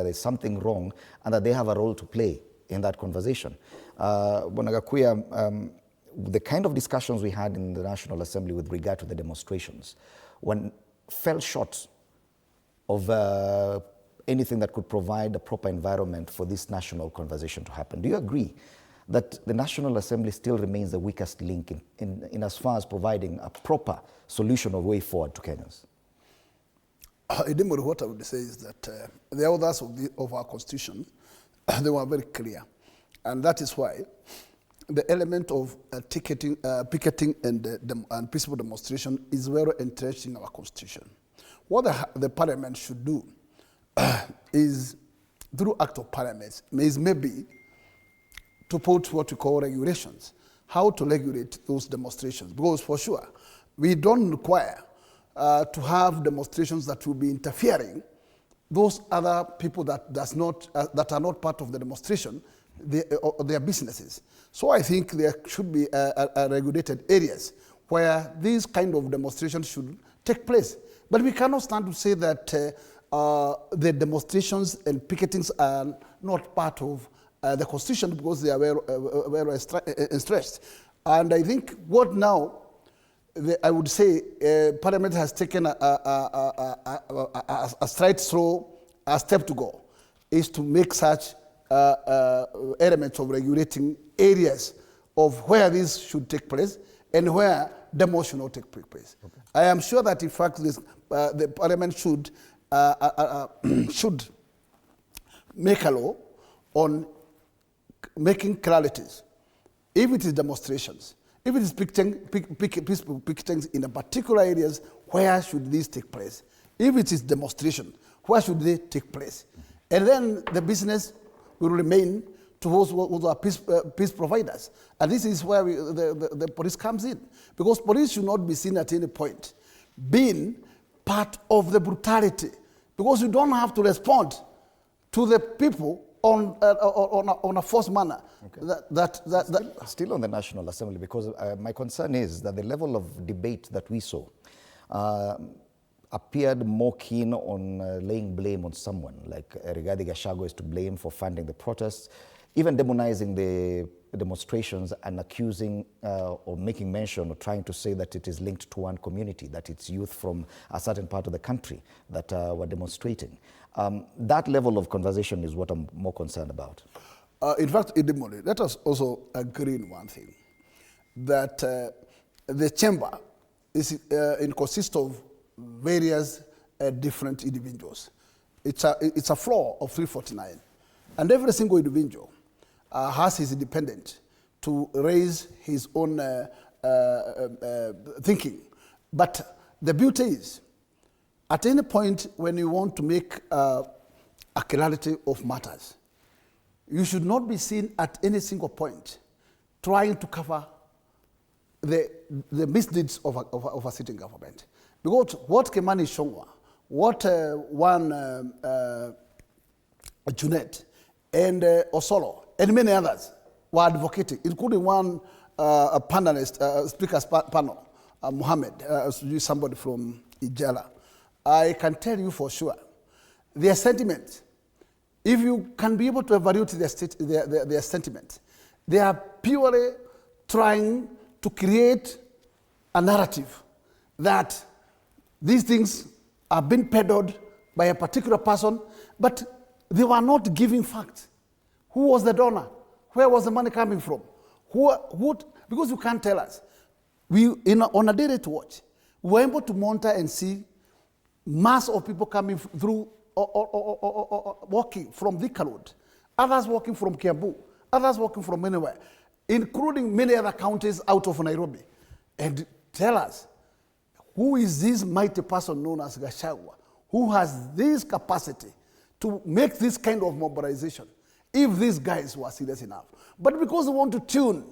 there's something wrong and that they have a role to play in that conversation. Gakuya, the kind of discussions we had in the National Assembly with regard to the demonstrations fell short of anything that could provide a proper environment for this national conversation to happen. Do you agree that the National Assembly still remains the weakest link in as far as providing a proper solution or way forward to Kenyans? What I would say is that the authors of our constitution, they were very clear. And that is why the element of picketing and peaceful demonstration is very entrenched in our constitution. What the parliament should do is, through act of parliament, is maybe to put what we call regulations, how to regulate those demonstrations. Because for sure, we don't require to have demonstrations that will be interfering those other people that are not part of the demonstration, their businesses. So I think there should be regulated areas where these kind of demonstrations should take place. But we cannot stand to say that the demonstrations and picketings are not part of the constitution because they are very stressed. And I think what now, I would say Parliament has taken a straight through, a step to go, is to make such elements of regulating areas of where this should take place and where demo should not take place. Okay. I am sure that in fact the Parliament should make a law on making clarities. If it is demonstrations, if it is peaceful picketings in a particular areas, where should these take place? If it is demonstration, where should they take place? And then the business will remain to those who are peace providers. And this is where the police comes in. Because police should not be seen at any point being part of the brutality. Because you don't have to respond to the people on a forced manner. Okay. Still on the National Assembly, because my concern is that the level of debate that we saw appeared more keen on laying blame on someone, like regarding Gachagua is to blame for funding the protests, even demonizing the demonstrations and accusing or making mention or trying to say that it is linked to one community, that it's youth from a certain part of the country that were demonstrating. That level of conversation is what I'm more concerned about. In fact, let us also agree on one thing, that the chamber consists of various different individuals. It's a floor of 349, and every single individual has his independent to raise his own thinking. But the beauty is, at any point when you want to make a clarity of matters, you should not be seen at any single point trying to cover the misdeeds of a sitting government. Because what Kimani Ichung'wah, what Junet and Osolo and many others were advocating, including one panelist, speaker's panel, Mohammed, somebody from Ijala. I can tell you for sure, their sentiment, if you can be able to evaluate their sentiment, they are purely trying to create a narrative that these things are being peddled by a particular person, but they were not giving facts. Who was the donor? Where was the money coming from? Because you can't tell us. On a daily to watch, we were able to monitor and see mass of people coming through or walking from Thika Road, others walking from Kiambu, others walking from anywhere, including many other counties out of Nairobi. And tell us, who is this mighty person known as Gachagua, who has this capacity to make this kind of mobilization, if these guys were serious enough? But because they want to tune,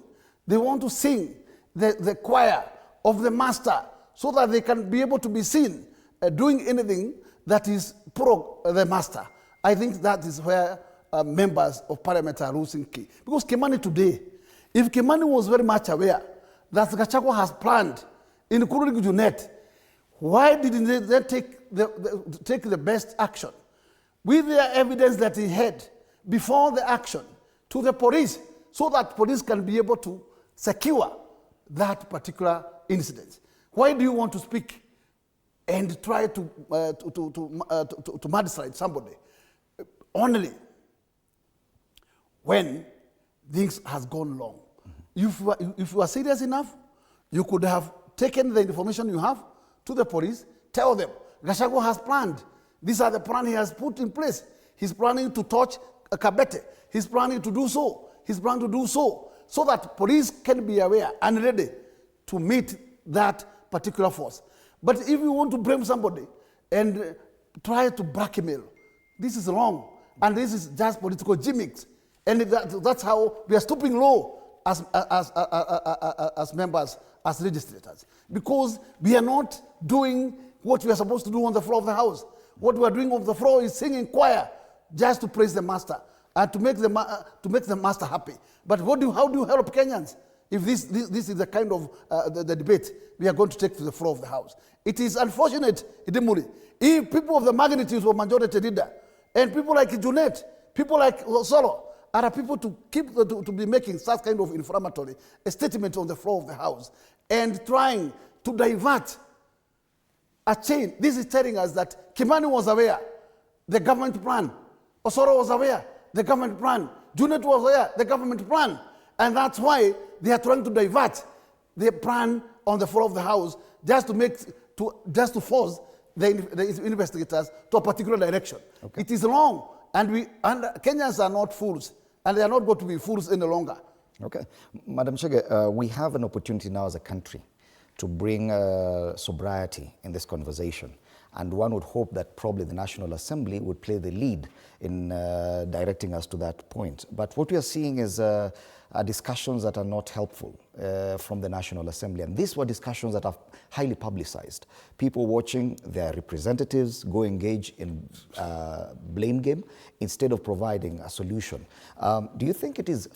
they want to sing the choir of the master so that they can be able to be seen doing anything that is pro the master. I think that is where members of parliament are losing key. Because Kimani today, if Kimani was very much aware that Gachagua has planned, including Junet, why didn't they take the best action? with the evidence that he had before the action to the police so that police can be able to secure that particular incident. Why do you want to speak and try to mudslide somebody only when things has gone wrong? If you are serious enough, you could have taken the information you have to the police, tell them, Gachagua has planned. These are the plans he has put in place. He's planning to touch Kabete. He's planning to do so. He's planning to do so that police can be aware and ready to meet that particular force. But if you want to blame somebody and try to blackmail, this is wrong. And this is just political gimmicks. And that's how we are stooping low as members, as legislators. Because we are not doing what we are supposed to do on the floor of the House. What we are doing on the floor is singing choir just to praise the master and to make the master happy. But how do you help Kenyans if this is the kind of the debate we are going to take to the floor of the House? It is unfortunate, Idimuri, if people of the magnitude of majority leader and people like Junet, people like Solo, are people to be making such kind of inflammatory statement on the floor of the House and trying to divert a chain. This is telling us that Kimani was aware, the government plan. Osoro was aware, the government plan. Junet was aware, the government plan. And that's why they are trying to divert the plan on the floor of the House just to force the investigators to a particular direction. Okay. It is wrong. And Kenyans are not fools. And they are not going to be fools any longer. Okay. Madam Chege, we have an opportunity now as a country to bring sobriety in this conversation. And one would hope that probably the National Assembly would play the lead in directing us to that point. But what we are seeing is discussions that are not helpful from the National Assembly. And these were discussions that are highly publicized. People watching their representatives go engage in blame game instead of providing a solution. Do you think it is